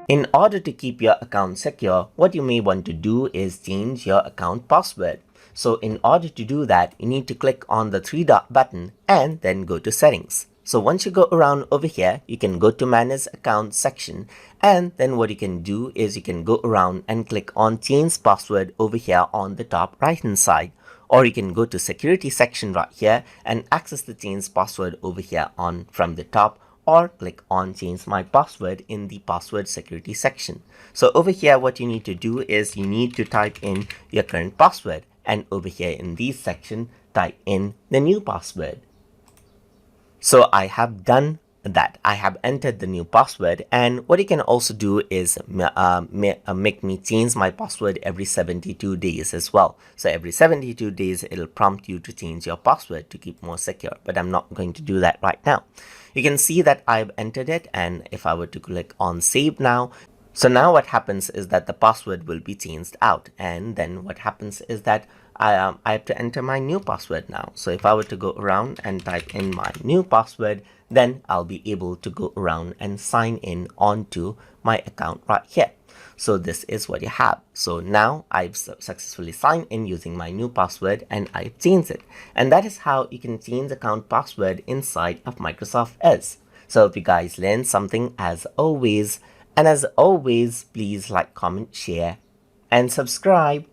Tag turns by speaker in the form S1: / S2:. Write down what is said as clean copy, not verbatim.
S1: In order to keep your account secure, what you may want to do is change your account password. So in order to do that, you need to click on the three dot button and then go to settings. So once you go around over here, you can go to manage account section, and then what you can do is you can go around and click on change password over here on the top right hand side. Or you can go to security section right here and access the change password over here on from the top, or click on change my password in the password security section. So over here what you need to do is you need to type in your current password, and over here in this section type in the new password. So I have done that. I have entered the new password, and what you can also do is make me change my password every 72 days as well. So every 72 days it'll prompt you to change your password to keep more secure, but I'm not going to do that right now. You can see that I've entered it, and if I were to click on save now, so now what happens is that the password will be changed out, and then what happens is that I have to enter my new password now. So if I were to go around and type in my new password, then I'll be able to go around and sign in onto my account right here. So this is what you have. So now I've successfully signed in using my new password, and I've changed it. And that is how you can change account password inside of Microsoft Edge. So if you guys learned something as always, and as always, please like, comment, share, and subscribe.